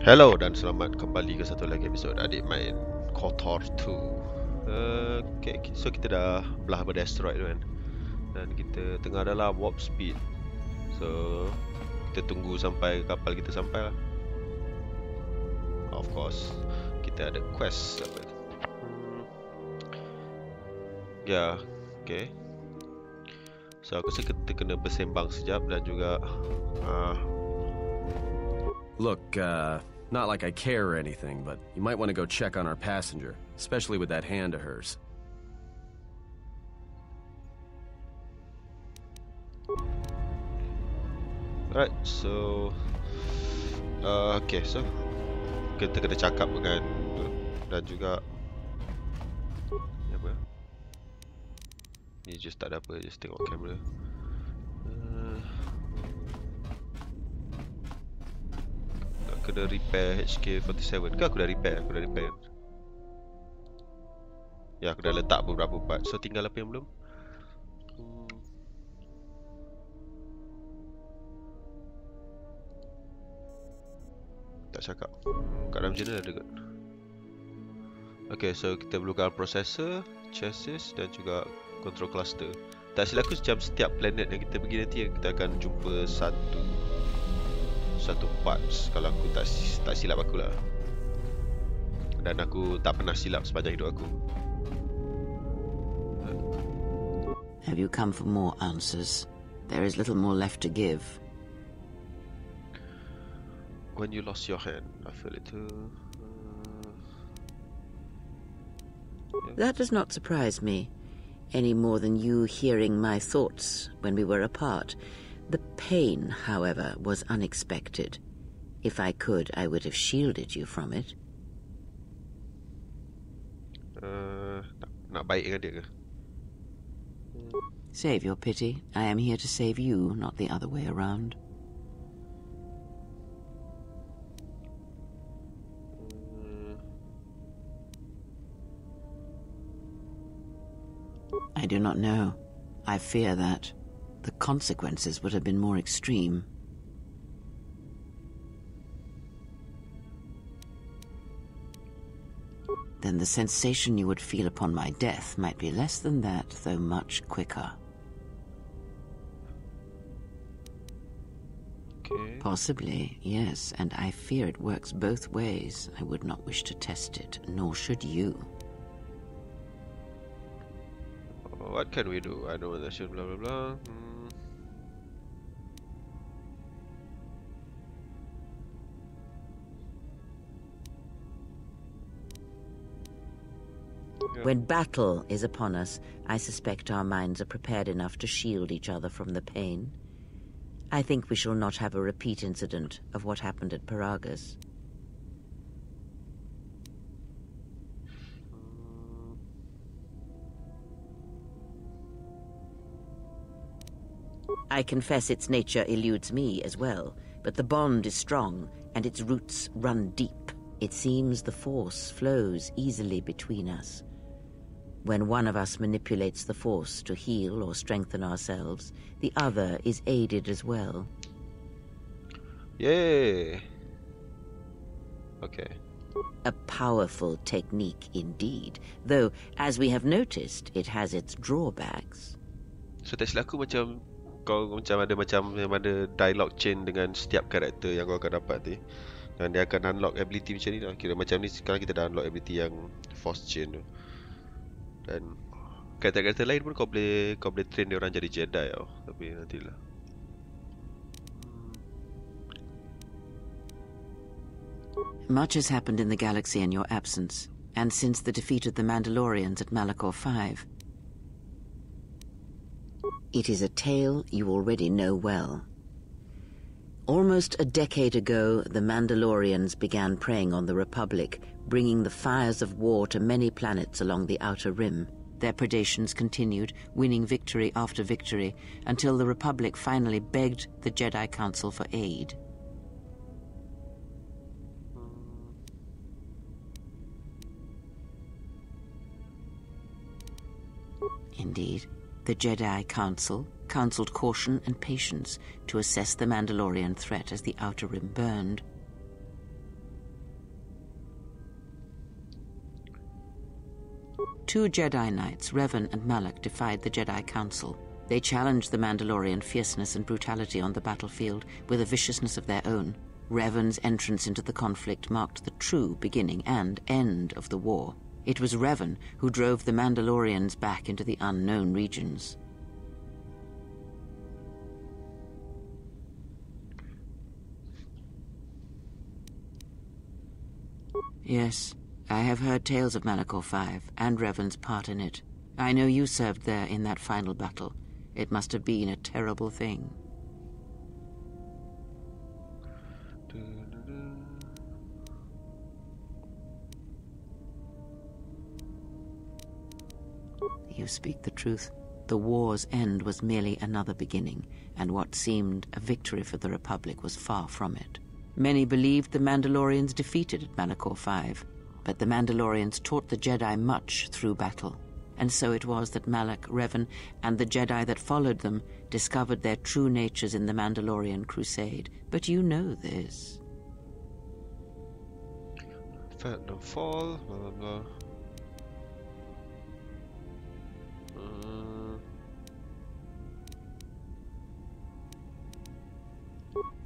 Hello dan selamat kembali ke satu lagi episod Adik Main KOTOR 2. Okay, so kita dah belah pada asteroid tu kan. Dan kita tengah dalam warp speed. So kita tunggu sampai kapal kita sampai lah. Of course kita ada quest apa. Ya, okay. So aku rasa kita kena bersembang sekejap dan juga Look, not like I care or anything, but you might want to go check on our passenger, especially with that hand of hers. Alright, so okay, so kita kena cakap dengan dan juga apa? Ni just tak ada apa, just tengok kamera. Nak kena repair HK47 ke aku dah repair? Aku dah repair. Ya, aku dah letak beberapa part. So tinggal apa yang belum? Tak cakap. Kat dalam journal ada kot. Okay, so kita perlukan processor, chassis dan juga control cluster. Tak silap aku macam setiap planet yang kita pergi nanti kita akan jumpa satu parts, kalau aku tak silap aku lah. Dan aku tak pernah silap sepanjang hidup aku. Have you come for more answers? There is little more left to give. When you lost your hand, I feel it too. That does not surprise me, any more than you hearing my thoughts when we were apart. The pain, however, was unexpected. If I could, I would have shielded you from it. Nak baik dengan dia ke? Save your pity. I am here to save you, not the other way around. I do not know. I fear that the consequences would have been more extreme. Then the sensation you would feel upon my death might be less than that, though much quicker. Okay. Possibly, yes, and I fear it works both ways. I would not wish to test it, nor should you. What can we do? I know that should blah blah blah. When battle is upon us, I suspect our minds are prepared enough to shield each other from the pain. I think we shall not have a repeat incident of what happened at Paragus. I confess its nature eludes me as well, but the bond is strong and its roots run deep. It seems the force flows easily between us. When one of us manipulates the force to heal or strengthen ourselves, the other is aided as well. Yay! Okay. A powerful technique indeed, though, as we have noticed, it has its drawbacks. So tak silap aku macam kau macam ada dialogue chain dengan setiap karakter yang kau akan dapat ni. Dan dia akan unlock ability macam ni lah. Kira macam ni sekarang kita dah unlock ability yang force chain tu. Dan karakter-karakter lain pun kau boleh train dia orang jadi Jedi tau. Tapi nantilah. Much has happened in the galaxy in your absence, and since the defeat of the Mandalorians at Malachor 5. It is a tale you already know well. Almost a decade ago, the Mandalorians began preying on the Republic, bringing the fires of war to many planets along the Outer Rim. Their predations continued, winning victory after victory, until the Republic finally begged the Jedi Council for aid. Indeed, the Jedi Council counseled caution and patience to assess the Mandalorian threat as the Outer Rim burned. 2 Jedi Knights, Revan and Malak, defied the Jedi Council. They challenged the Mandalorian fierceness and brutality on the battlefield with a viciousness of their own. Revan's entrance into the conflict marked the true beginning and end of the war. It was Revan who drove the Mandalorians back into the unknown regions. Yes, I have heard tales of Malachor 5 and Revan's part in it. I know you served there in that final battle. It must have been a terrible thing. You speak the truth. The war's end was merely another beginning, and what seemed a victory for the Republic was far from it. Many believed the Mandalorians defeated at Malachor 5, but the Mandalorians taught the Jedi much through battle. And so it was that Malak, Revan, and the Jedi that followed them discovered their true natures in the Mandalorian Crusade. But you know this. Phantom Fall, blah blah blah.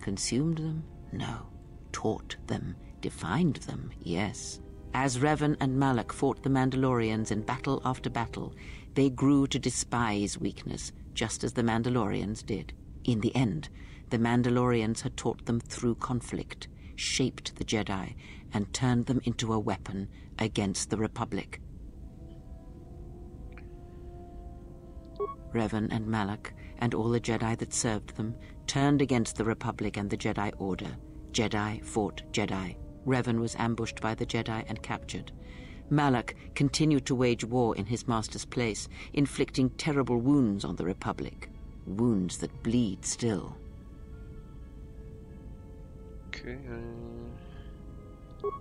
Consumed them? No. Taught them. Defined them? Yes. As Revan and Malak fought the Mandalorians in battle after battle, they grew to despise weakness, just as the Mandalorians did. In the end, the Mandalorians had taught them through conflict, shaped the Jedi, and turned them into a weapon against the Republic. Revan and Malak, and all the Jedi that served them, turned against the Republic and the Jedi Order. Jedi fought Jedi. Revan was ambushed by the Jedi and captured. Malak continued to wage war in his master's place, inflicting terrible wounds on the Republic. Wounds that bleed still. Okay.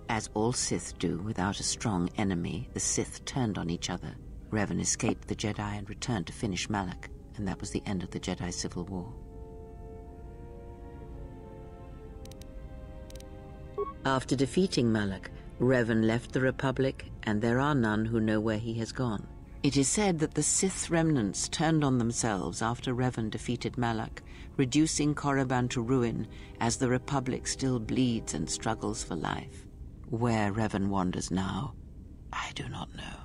As all Sith do without a strong enemy, the Sith turned on each other. Revan escaped the Jedi and returned to finish Malak, and that was the end of the Jedi Civil War. After defeating Malak, Revan left the Republic, and there are none who know where he has gone. It is said that the Sith remnants turned on themselves after Revan defeated Malak, reducing Korriban to ruin as the Republic still bleeds and struggles for life. Where Revan wanders now, I do not know.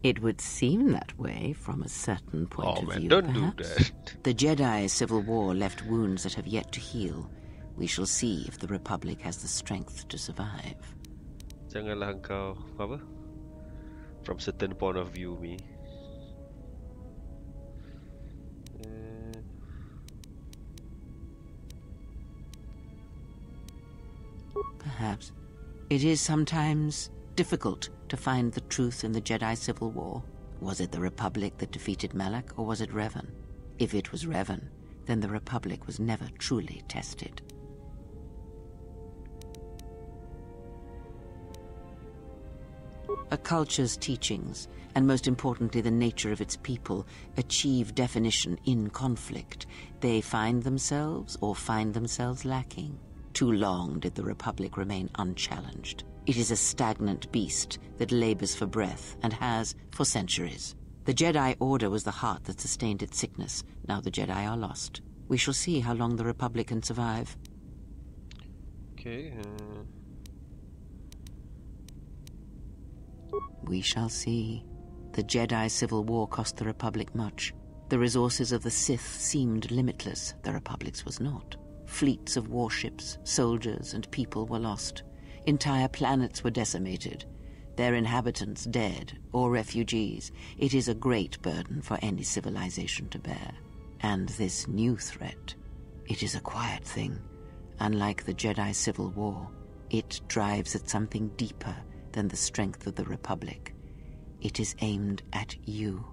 It would seem that way from a certain point of view, don't perhaps. do that. The Jedi Civil War left wounds that have yet to heal. We shall see if the Republic has the strength to survive. Janganlah engkau apa? From certain point of view, me. Perhaps. It is sometimes difficult to find the truth in the Jedi Civil War. Was it the Republic that defeated Malak, or was it Revan? If it was Revan, then the Republic was never truly tested. A culture's teachings, and most importantly the nature of its people, achieve definition in conflict. They find themselves or find themselves lacking. Too long did the Republic remain unchallenged. It is a stagnant beast that labors for breath and has for centuries. The Jedi Order was the heart that sustained its sickness. Now the Jedi are lost. We shall see how long the Republic can survive. Okay. We shall see. The Jedi Civil War cost the Republic much. The resources of the Sith seemed limitless. The Republic's was not. Fleets of warships, soldiers, and people were lost. Entire planets were decimated, their inhabitants dead or refugees. It is a great burden for any civilization to bear. And this new threat, it is a quiet thing. Unlike the Jedi Civil War, it drives at something deeper than the strength of the Republic. It is aimed at you.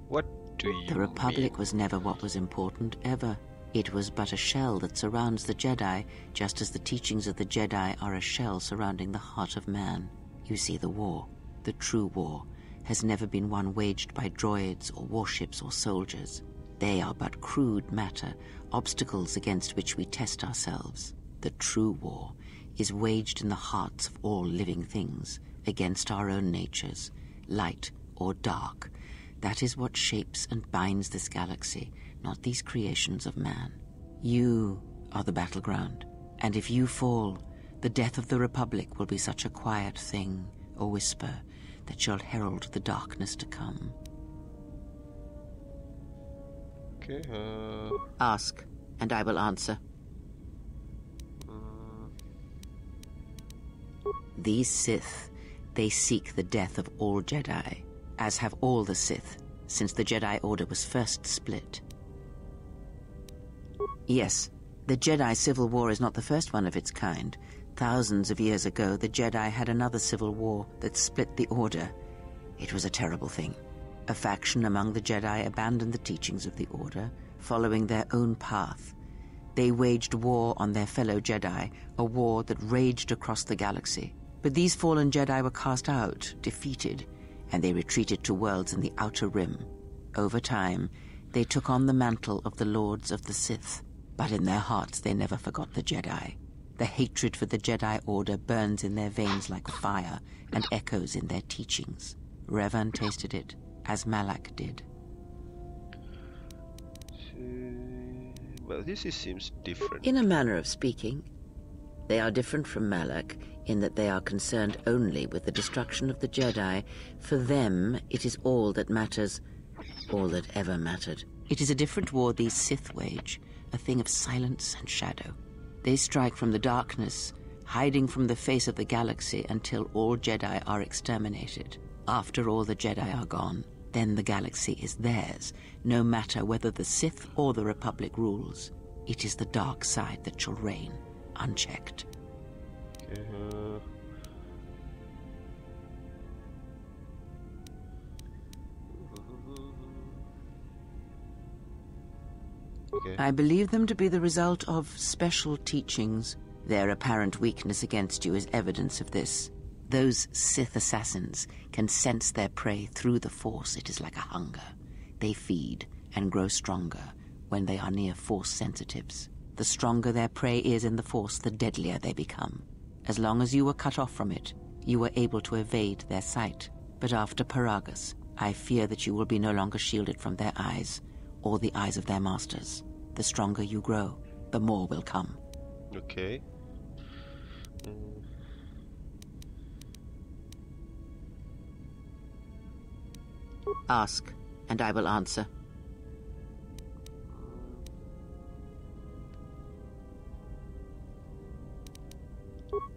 What do you The Republic mean? was never what was important, ever. It was but a shell that surrounds the Jedi, just as the teachings of the Jedi are a shell surrounding the heart of man. You see, the war, the true war, has never been one waged by droids or warships or soldiers. They are but crude matter, obstacles against which we test ourselves. The true war is waged in the hearts of all living things, against our own natures, light or dark. That is what shapes and binds this galaxy, not these creations of man. You are the battleground, and if you fall, the death of the Republic will be such a quiet thing, a whisper, that shall herald the darkness to come. Okay, Ask, and I will answer. These Sith, they seek the death of all Jedi, as have all the Sith, since the Jedi Order was first split. Yes, the Jedi Civil War is not the first one of its kind. Thousands of years ago, the Jedi had another civil war that split the Order. It was a terrible thing. A faction among the Jedi abandoned the teachings of the Order, following their own path. They waged war on their fellow Jedi, a war that raged across the galaxy. But these fallen Jedi were cast out, defeated, and they retreated to worlds in the Outer Rim. Over time, they took on the mantle of the Lords of the Sith, but in their hearts they never forgot the Jedi. The hatred for the Jedi Order burns in their veins like fire and echoes in their teachings. Revan tasted it, as Malak did. Well, seems different. In a manner of speaking, they are different from Malak in that they are concerned only with the destruction of the Jedi. For them, it is all that matters, all that ever mattered. It is a different war these Sith wage, a thing of silence and shadow. They strike from the darkness, hiding from the face of the galaxy until all Jedi are exterminated. After all the Jedi are gone, then the galaxy is theirs, no matter whether the Sith or the Republic rules. It is the dark side that shall reign, unchecked. Okay. I believe them to be the result of special teachings. Their apparent weakness against you is evidence of this. Those Sith assassins can sense their prey through the Force. It is like a hunger. They feed and grow stronger when they are near Force sensitives. The stronger their prey is in the Force, the deadlier they become. As long as you were cut off from it, you were able to evade their sight. But after Paragus, I fear that you will be no longer shielded from their eyes, or the eyes of their masters. The stronger you grow, the more will come. Okay. Ask, and I will answer.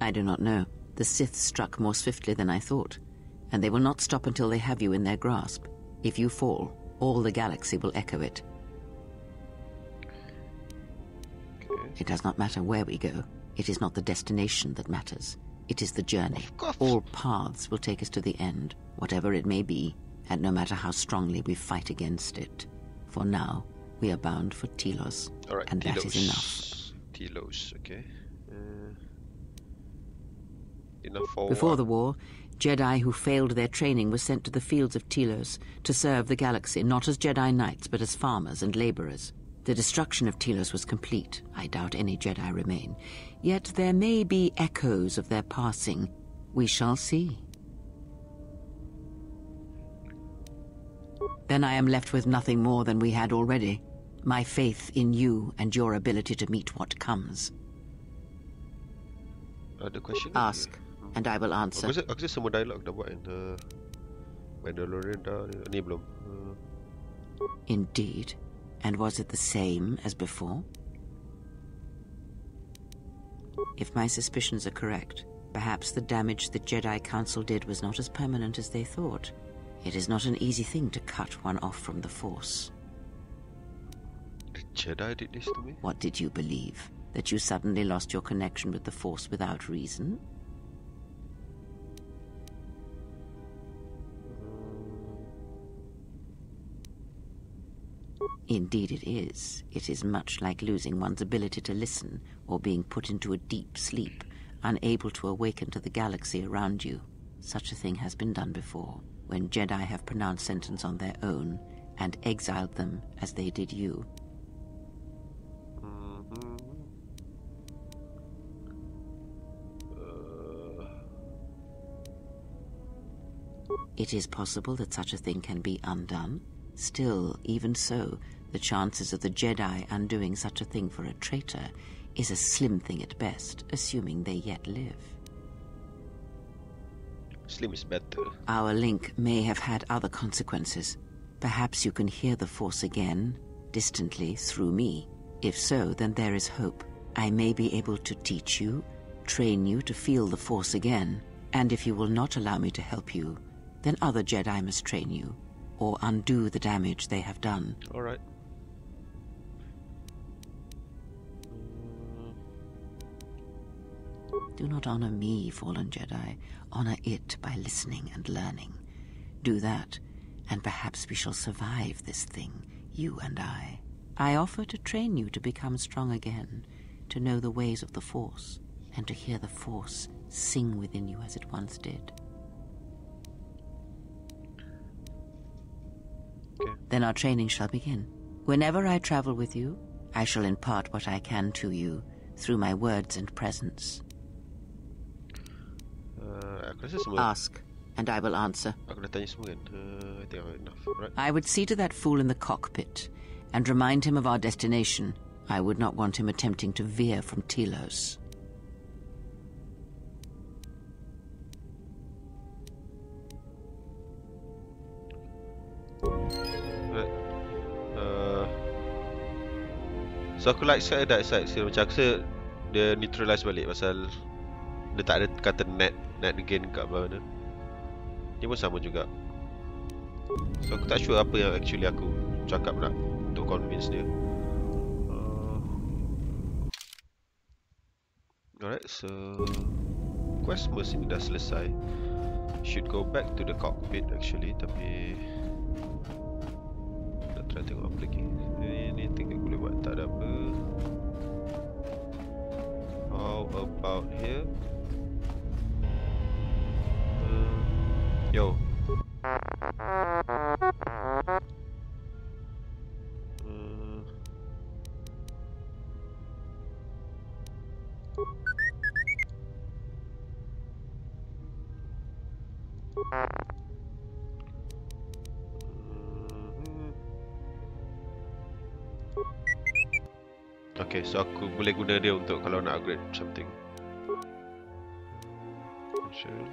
I do not know. The Sith struck more swiftly than I thought, and they will not stop until they have you in their grasp. If you fall, all the galaxy will echo it. Okay. It does not matter where we go. It is not the destination that matters. It is the journey. Of course. All paths will take us to the end, whatever it may be, and no matter how strongly we fight against it. For now, we are bound for Telos, All right, and Telos. that is enough. Telos, okay. Enough for Before what? the war, Jedi who failed their training were sent to the fields of Telos to serve the galaxy, not as Jedi Knights, but as farmers and laborers. The destruction of Telos was complete. I doubt any Jedi remain. Yet there may be echoes of their passing. We shall see. Then I am left with nothing more than we had already. My faith in you and your ability to meet what comes. Ada question? Ask, and I will answer. Aku rasa semua dialog dah buat kan. Mandalorian dah ni belum. Indeed. And was it the same as before? If my suspicions are correct, perhaps the damage the Jedi Council did was not as permanent as they thought. It is not an easy thing to cut one off from the Force. The Jedi did this to me? What did you believe? That you suddenly lost your connection with the Force without reason? Indeed it is. It is much like losing one's ability to listen or being put into a deep sleep, unable to awaken to the galaxy around you. Such a thing has been done before, when Jedi have pronounced sentence on their own and exiled them as they did you. It is possible that such a thing can be undone. Still, even so, the chances of the Jedi undoing such a thing for a traitor is a slim thing at best, assuming they yet live. Slim is better. Our link may have had other consequences. Perhaps you can hear the Force again, distantly, through me. If so, then there is hope. I may be able to teach you, train you to feel the Force again, and if you will not allow me to help you, then other Jedi must train you, or undo the damage they have done. Alright. Do not honor me, fallen Jedi. Honor it by listening and learning. Do that, and perhaps we shall survive this thing, you and I. I offer to train you to become strong again, to know the ways of the Force, and to hear the Force sing within you as it once did. Okay. Then our training shall begin. Whenever I travel with you, I shall impart what I can to you through my words and presence. Aku rasa semua. Ask, and I will answer. Aku dah tanya semua kan. I think I've enough. Right. I would see to that fool in the cockpit and remind him of our destination. I would not want him attempting to veer from Telos. Right. So aku like side dark side. So macam aku rasa dia neutralize balik pasal dia tak ada kata net again kat mana. Dia pun sama juga. So aku tak sure apa yang actually aku cakap nak untuk convince dia. Alright, so quest semua sini dah selesai. Should go back to the cockpit actually, tapi nak try tengok apa lagi. Ini tinggal aku boleh buat, tak ada apa. How about here? Yo. Okay, so aku boleh guna dia untuk kalau nak upgrade something. Sure.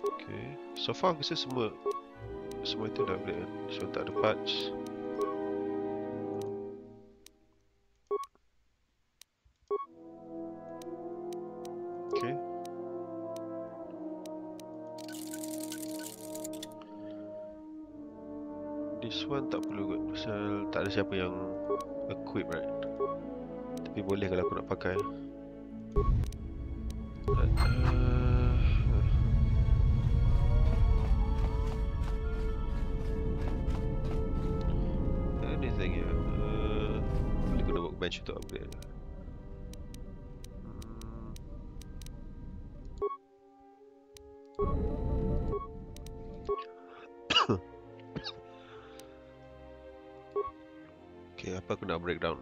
Okay, so far aku rasa semua itu dah upgrade kan. So tak ada parts. Okay. This one tak perlu kot pasal tak ada siapa yang equip, right? Tapi boleh kalau aku nak pakai. Anything ya? Boleh guna workbench untuk upgrade. Okay, apa aku nak breakdown?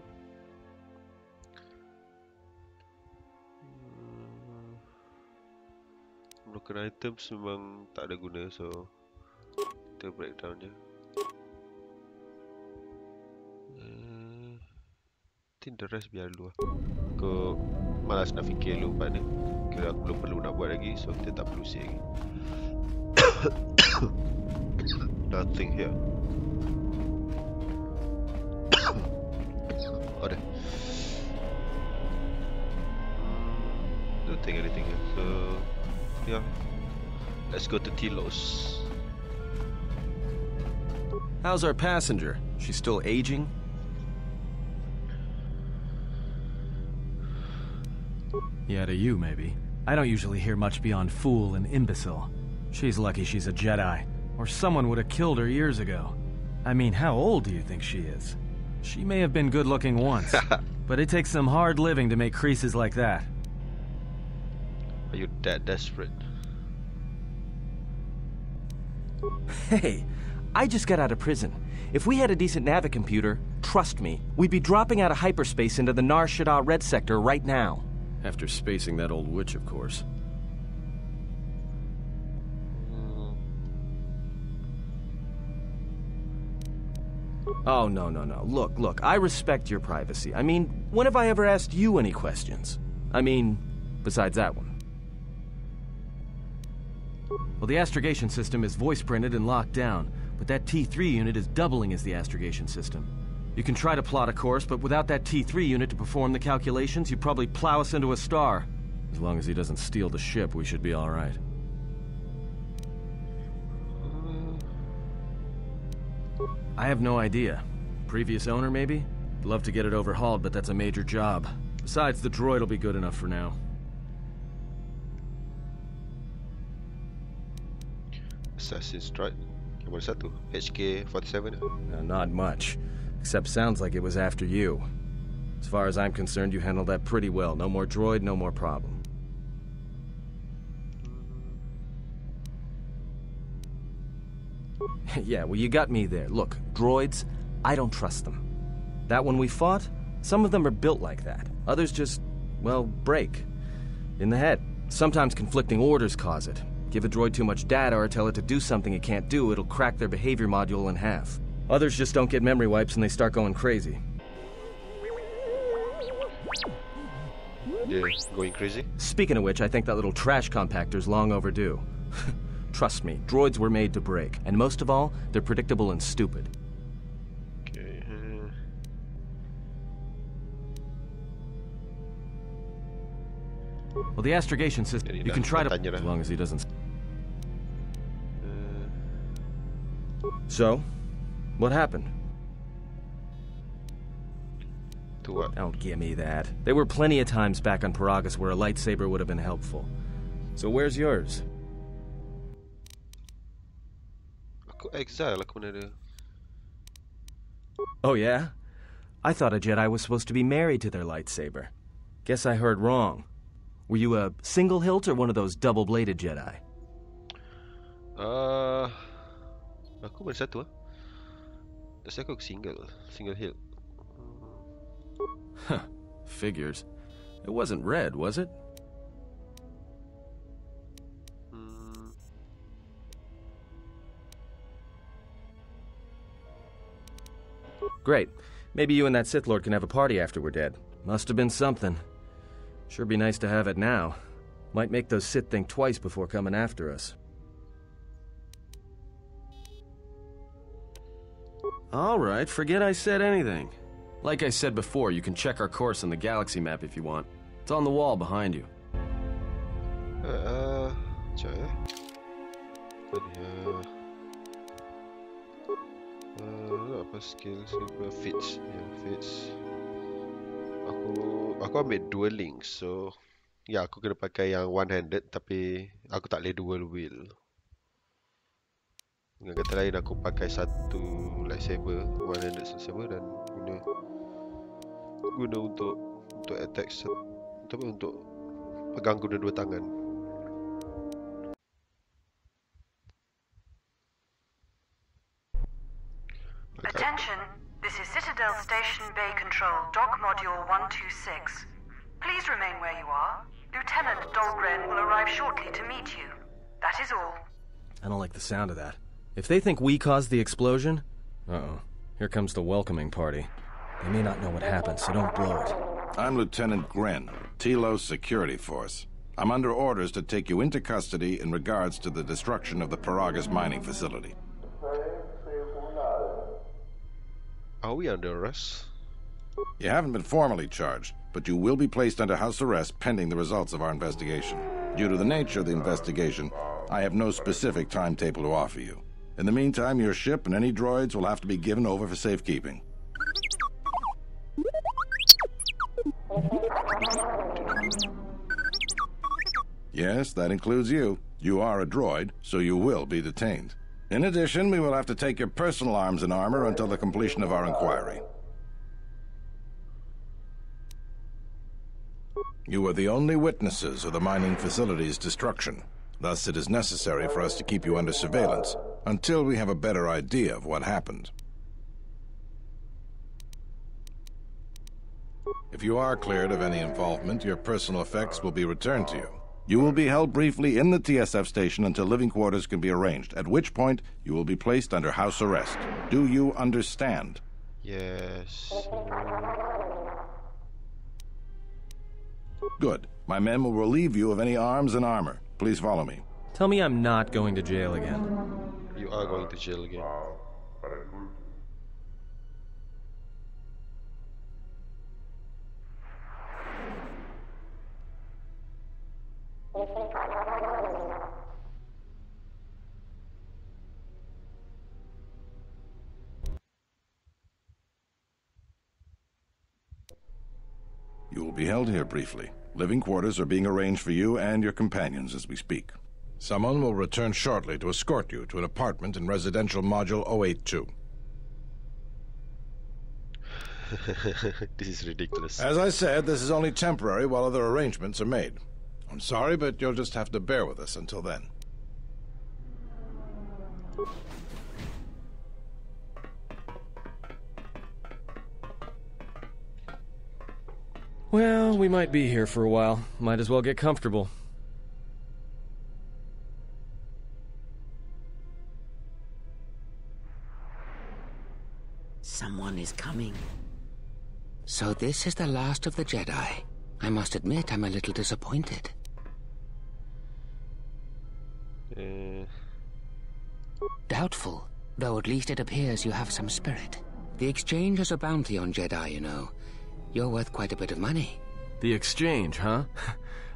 Broken items memang tak ada guna, so kita breakdown je. I think the rest biar dulu lah. Aku malas nak fikir dulu part ni. Kira aku belum perlu nak buat lagi, so kita tak perlu see lagi. Nothing here. Oh dah. Don't think anything here. So yeah, let's go to Telos. How's our passenger? She's still aging? Yeah, to you, maybe. I don't usually hear much beyond fool and imbecile. She's lucky she's a Jedi, or someone would have killed her years ago. I mean, how old do you think she is? She may have been good-looking once, but it takes some hard living to make creases like that. Are you that desperate? Hey, I just got out of prison. If we had a decent navicomputer, trust me, we'd be dropping out of hyperspace into the Nar Shaddaa Red Sector right now. After spacing that old witch, of course. Oh, no. Look, I respect your privacy. I mean, when have I ever asked you any questions? I mean, besides that one. Well, the astrogation system is voice-printed and locked down, but that T3 unit is doubling as the astrogation system. You can try to plot a course, but without that T3 unit to perform the calculations, you'd probably plow us into a star. As long as he doesn't steal the ship, we should be all right. I have no idea. Previous owner, maybe? I'd love to get it overhauled, but that's a major job. Besides, the droid will be good enough for now. Assassin's Strike. Yang mana satu? HK-47. Not much. Except sounds like it was after you. As far as I'm concerned, you handled that pretty well. No more droid, no more problem. Yeah, well, you got me there. Look, droids, I don't trust them. That one we fought, some of them are built like that. Others just, well, break. In the head. Sometimes conflicting orders cause it. Give a droid too much data or tell it to do something it can't do, it'll crack their behavior module in half. Others just don't get memory wipes and they start going crazy. Dia going crazy? Speaking of which, I think that little trash compactor's long overdue. Trust me, droids were made to break. And most of all, they're predictable and stupid. Okay. Well, the astrogation system, you can try to... As long as he doesn't... So, what happened? To what? Don't give me that. There were plenty of times back on Peragus where a lightsaber would have been helpful. So where's yours? Aku exile aku mana ada. Oh yeah? I thought a Jedi was supposed to be married to their lightsaber. Guess I heard wrong. Were you a single hilt or one of those double-bladed Jedi? Aku mana satu Rasa aku single hilt. Huh. Figures. It wasn't red, was it? Great. Maybe you and that Sith Lord can have a party after we're dead. Must have been something. Sure be nice to have it now. Might make those Sith think twice before coming after us. Alright, forget I said anything. Like I said before, you can check our course on the galaxy map if you want. It's on the wall behind you. Sekejap apa skill fits. Fits. Aku ambil dual links, so ya aku kena pakai yang one-handed tapi aku tak boleh dual wield. Dengan kata lain aku pakai satu lightsaber, one-handed lightsaber dan guna untuk attack untuk pegang guna dua tangan. Attention, this is Citadel Station Bay Control, Dock Module 126. Please remain where you are. Lieutenant Dahlgren will arrive shortly to meet you. That is all. I don't like the sound of that. If they think we caused the explosion... Uh-oh. Here comes the welcoming party. They may not know what happened, so don't blow it. I'm Lieutenant Gren, Telos Security Force. I'm under orders to take you into custody in regards to the destruction of the Peragus mining facility. Are we under arrest? You haven't been formally charged, but you will be placed under house arrest pending the results of our investigation. Due to the nature of the investigation, I have no specific timetable to offer you. In the meantime, your ship and any droids will have to be given over for safekeeping. Yes, that includes you. You are a droid, so you will be detained. In addition, we will have to take your personal arms and armor until the completion of our inquiry. You are the only witnesses of the mining facility's destruction. Thus, it is necessary for us to keep you under surveillance until we have a better idea of what happened. If you are cleared of any involvement, your personal effects will be returned to you. You will be held briefly in the TSF station until living quarters can be arranged, at which point you will be placed under house arrest. Do you understand? Yes. Good. My men will relieve you of any arms and armor. Please follow me. Tell me I'm not going to jail again. You are going to jail again. You will be held here briefly. Living quarters are being arranged for you and your companions as we speak. Someone will return shortly to escort you to an apartment in residential module 082. This is ridiculous. As I said, this is only temporary while other arrangements are made. I'm sorry, but you'll just have to bear with us until then. Well, we might be here for a while. Might as well get comfortable. Someone is coming. So this is the last of the Jedi. I must admit I'm a little disappointed. Doubtful, though at least it appears you have some spirit. The Exchange has a bounty on Jedi, you know. You're worth quite a bit of money. The Exchange, huh?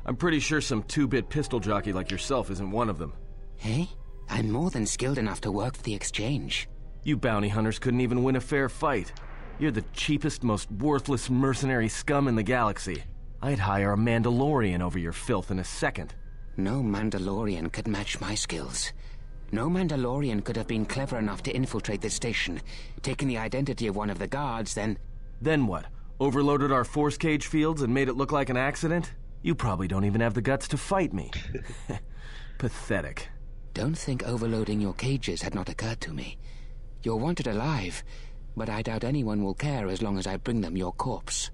I'm pretty sure some two-bit pistol jockey like yourself isn't one of them. Hey? I'm more than skilled enough to work for the Exchange. You bounty hunters couldn't even win a fair fight. You're the cheapest, most worthless mercenary scum in the galaxy. I'd hire a Mandalorian over your filth in a second. No Mandalorian could match my skills. No Mandalorian could have been clever enough to infiltrate this station, taken the identity of one of the guards, then... Then what? Overloaded our force cage fields and made it look like an accident? You probably don't even have the guts to fight me. Pathetic. Don't think overloading your cages had not occurred to me. You're wanted alive, but I doubt anyone will care as long as I bring them your corpse.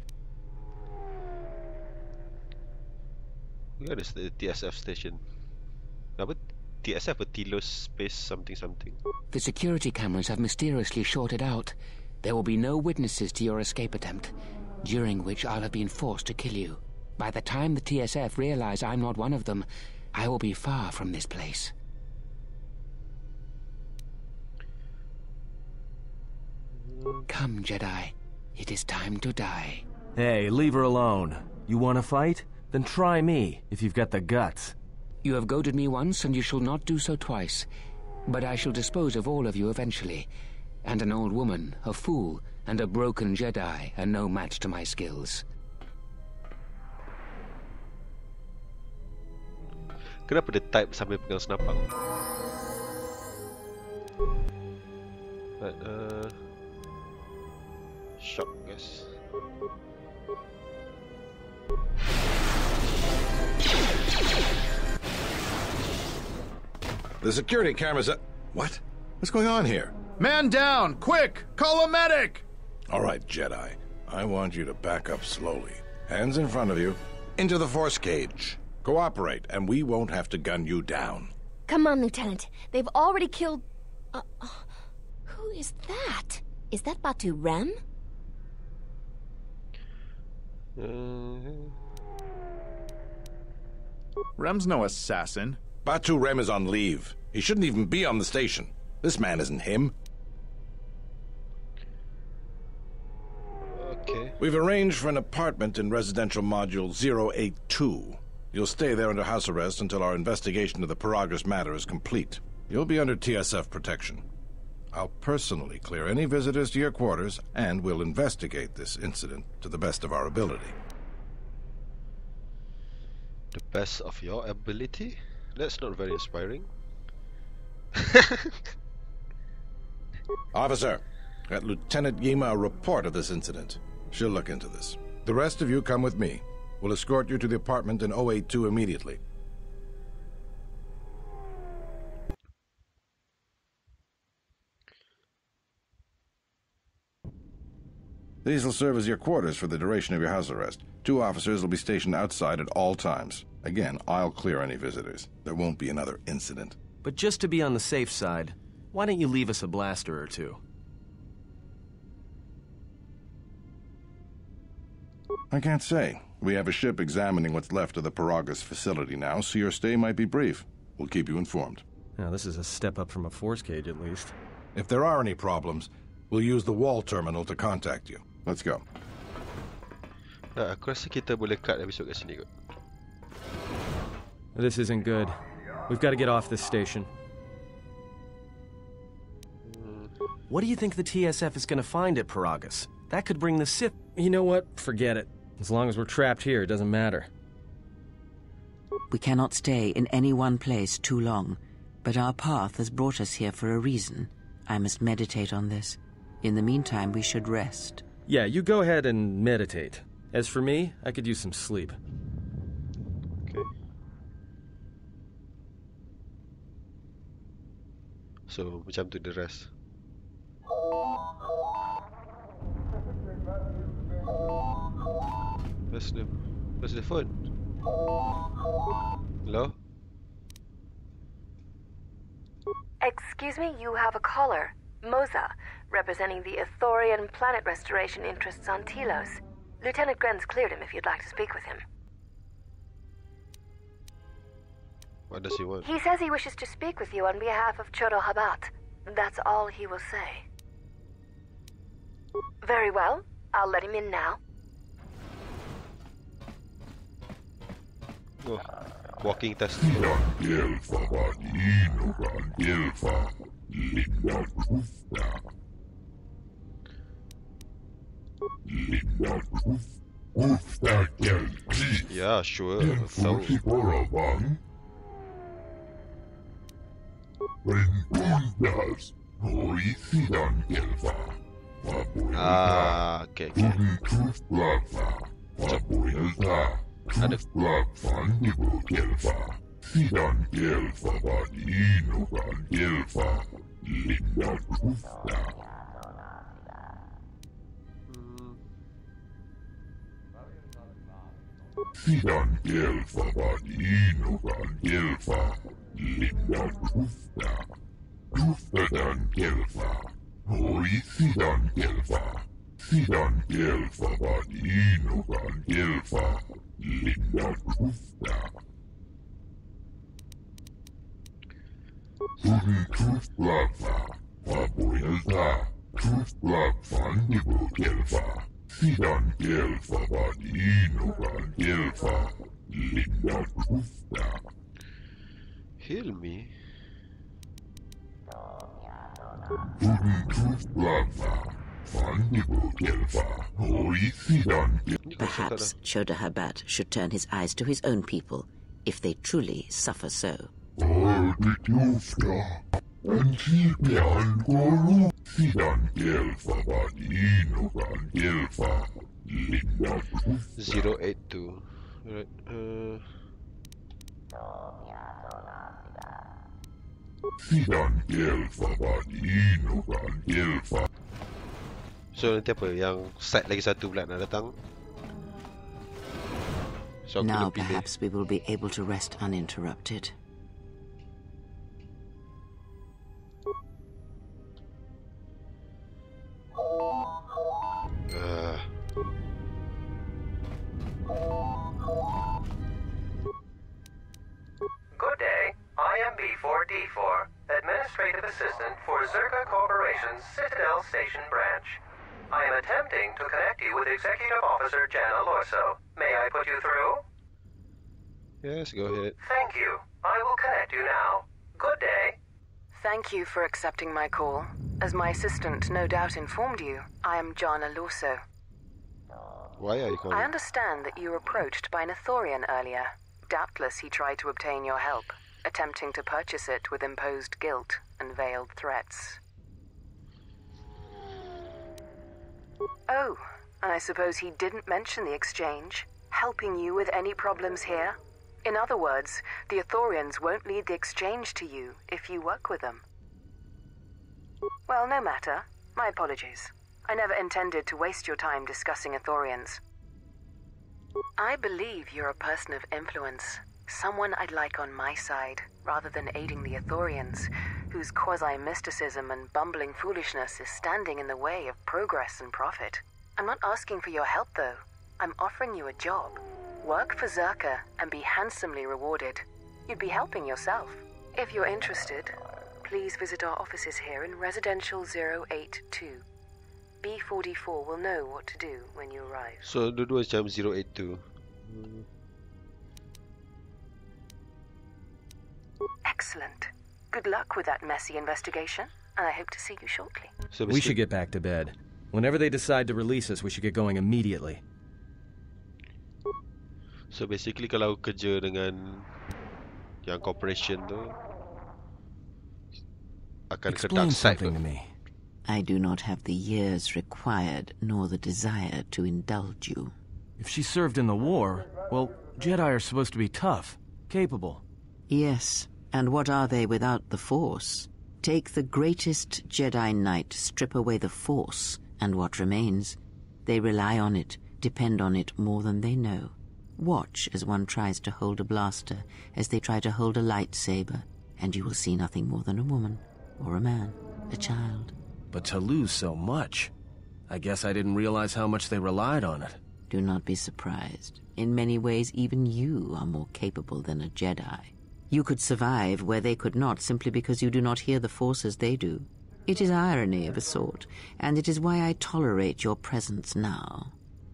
Where is the TSF station? Apa? TSF or Telos Space something something. The security cameras have mysteriously shorted out. There will be no witnesses to your escape attempt, during which I'll have been forced to kill you. By the time the TSF realize I'm not one of them, I will be far from this place. Come, Jedi. It is time to die. Hey, leave her alone. You want to fight? Then try me, if you've got the guts. You have goaded me once, and you shall not do so twice. But I shall dispose of all of you eventually. And an old woman, a fool, and a broken Jedi are no match to my skills. Kenapa dia type sambil pegang senapang? But, shock, guys. The security cameras are... What? What's going on here? Man down! Quick! Call a medic! All right, Jedi. I want you to back up slowly. Hands in front of you. Into the force cage. Cooperate, and we won't have to gun you down. Come on, Lieutenant. They've already killed... who is that? Is that Batu Rem? Rem's no assassin. Batu Rem is on leave. He shouldn't even be on the station. This man isn't him. Okay. We've arranged for an apartment in residential module 082. You'll stay there under house arrest until our investigation of the Paragus matter is complete. You'll be under TSF protection. I'll personally clear any visitors to your quarters, and we'll investigate this incident to the best of our ability. The best of your ability? That's not very inspiring. Officer, get Lieutenant Yima a report of this incident. She'll look into this. The rest of you come with me. We'll escort you to the apartment in 082 immediately. These will serve as your quarters for the duration of your house arrest. 2 officers will be stationed outside at all times. Again, I'll clear any visitors. There won't be another incident. But just to be on the safe side, why don't you leave us a blaster or 2? I can't say. We have a ship examining what's left of the Paragus facility now, so your stay might be brief. We'll keep you informed. Now, this is a step up from a force cage, at least. If there are any problems, we'll use the wall terminal to contact you. Let's go. Aku rasa kita boleh cut episode kat sini kot. This isn't good. We've got to get off this station. What do you think the TSF is going to find at Paragus? That could bring the Sith... You know what? Forget it. As long as we're trapped here, it doesn't matter. We cannot stay in any one place too long, but our path has brought us here for a reason. I must meditate on this. In the meantime, we should rest. Yeah, you go ahead and meditate. As for me, I could use some sleep. Okay. So, macam tu the rest. Where's the phone? Hello? Excuse me, you have a caller. Moza, representing the Ithorian planet restoration interests on Telos. Lieutenant Grenz cleared him if you'd like to speak with him. What does he want? He says he wishes to speak with you on behalf of Chodo Habat. That's all he will say. Very well. I'll let him in now. Oh, walking test. Yeah, sure. So. Ah, okay. Ada. Heal me. Perhaps Chodo Habat should turn his eyes to his own people, if they truly suffer so. 082. Right. So nanti apa? Yang set lagi satu pula nak datang. So now perhaps we will be able to rest uninterrupted. Good day. I am B4D4, Administrative Assistant for Zerka Corporation's Citadel Station branch. I am attempting to connect you with Executive Officer Jana Lorso. May I put you through? Yes, go ahead. Thank you. I will connect you now. Good day. Thank you for accepting my call. As my assistant no doubt informed you, I am Jana Lorso. Why are you calling? I understand that you were approached by an Ithorian earlier. Doubtless he tried to obtain your help, attempting to purchase it with imposed guilt and veiled threats. Oh, and I suppose he didn't mention the exchange, helping you with any problems here? In other words, the Ithorians won't lead the exchange to you if you work with them. Well, no matter. My apologies. I never intended to waste your time discussing Ithorians. I believe you're a person of influence, someone I'd like on my side, rather than aiding the Ithorians, whose quasi-mysticism and bumbling foolishness is standing in the way of progress and profit. I'm not asking for your help, though. I'm offering you a job. Work for Zerka and be handsomely rewarded. You'd be helping yourself. If you're interested, please visit our offices here in Residential 082. B44 will know what to do when you arrive. So, dua-dua macam 082. Excellent. Good luck with that messy investigation, and I hope to see you shortly. So we should get back to bed. Whenever they decide to release us, we should get going immediately. So basically kalau kerja dengan yang corporation tu akan ke dark Explain side something tu. to me. I do not have the years required, nor the desire to indulge you. If she served in the war, well, Jedi are supposed to be tough, capable. Yes, and what are they without the Force? Take the greatest Jedi Knight, strip away the Force, and what remains? They rely on it, depend on it more than they know. Watch as one tries to hold a blaster, as they try to hold a lightsaber, and you will see nothing more than a woman, or a man, a child. But to lose so much, I guess I didn't realize how much they relied on it. Do not be surprised. In many ways, even you are more capable than a Jedi. You could survive where they could not simply because you do not hear the Force as they do. It is irony of a sort, and it is why I tolerate your presence now.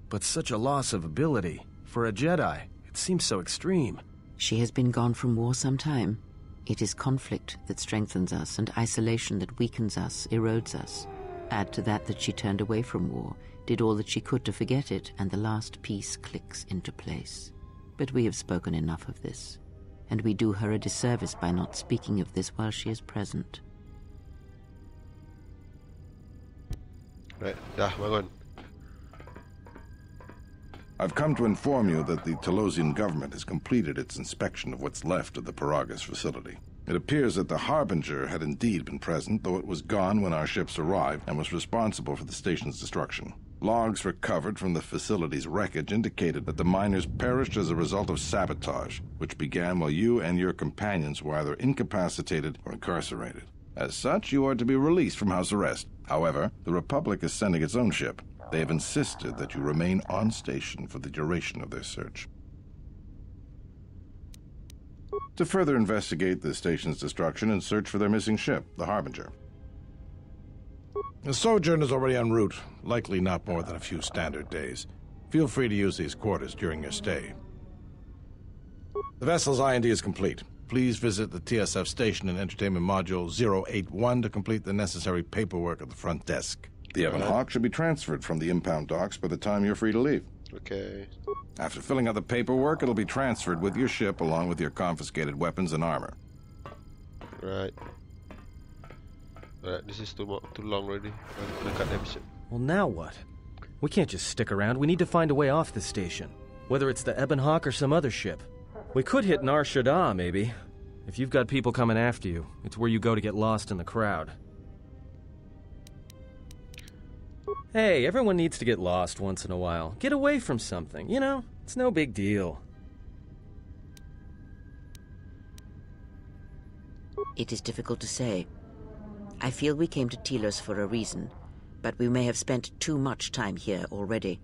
But such a loss of ability, for a Jedi, it seems so extreme. She has been gone from war some time. It is conflict that strengthens us, and isolation that weakens us, erodes us. Add to that she turned away from war, did all that she could to forget it, and the last piece clicks into place. But we have spoken enough of this, and we do her a disservice by not speaking of this while she is present. Right, dah bangun. I've come to inform you that the Talosian government has completed its inspection of what's left of the Paragus facility. It appears that the Harbinger had indeed been present, though it was gone when our ships arrived and was responsible for the station's destruction. Logs recovered from the facility's wreckage indicated that the miners perished as a result of sabotage, which began while you and your companions were either incapacitated or incarcerated. As such, you are to be released from house arrest. However, the Republic is sending its own ship. They have insisted that you remain on station for the duration of their search. To further investigate the station's destruction and search for their missing ship, the Harbinger. The sojourn is already en route, likely not more than a few standard days. Feel free to use these quarters during your stay. The vessel's IND is complete. Please visit the TSF station and entertainment module 081 to complete the necessary paperwork at the front desk. The Ebon Hawk should be transferred from the impound docks by the time you're free to leave. Okay. After filling out the paperwork, it'll be transferred with your ship along with your confiscated weapons and armor. Right. Alright, this is too long already. I'm gonna cut the episode. Well, now what? We can't just stick around. We need to find a way off the station. Whether it's the Ebon Hawk or some other ship. We could hit Nar Shaddaa, maybe. If you've got people coming after you, it's where you go to get lost in the crowd. Hey, everyone needs to get lost once in a while. Get away from something, you know? It's no big deal. It is difficult to say. I feel we came to Telos for a reason, but we may have spent too much time here already.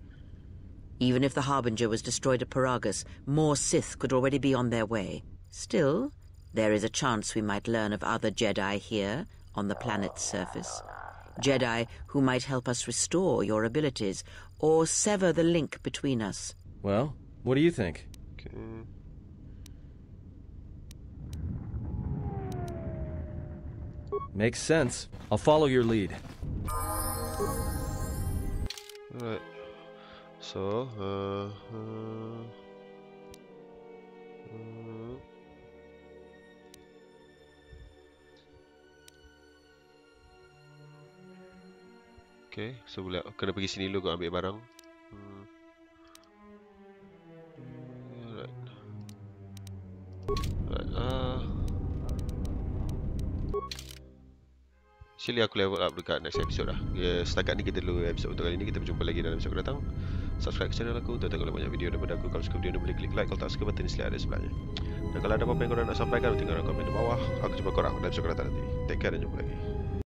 Even if the Harbinger was destroyed at Paragus, more Sith could already be on their way. Still, there is a chance we might learn of other Jedi here, on the planet's surface. Jedi who might help us restore your abilities, or sever the link between us. Well, what do you think? Okay. Makes sense. I'll follow your lead. Alright. So, okay, so boleh kena pergi sini dulu kau ambil barang. Alright. Alright. Actually aku level up dekat next episode lah. Setakat ni kita dulu episode untuk kali ni. Kita berjumpa lagi dalam episode akan datang. Subscribe ke channel aku untuk tengok banyak video daripada aku. Kalau suka video ni boleh klik like. Kalau tak suka button ni ada sebelahnya. Dan kalau ada apa-apa yang korang nak sampaikan, tinggalkan komen di bawah. Aku jumpa korang dalam episode akan datang nanti. Take care dan jumpa lagi.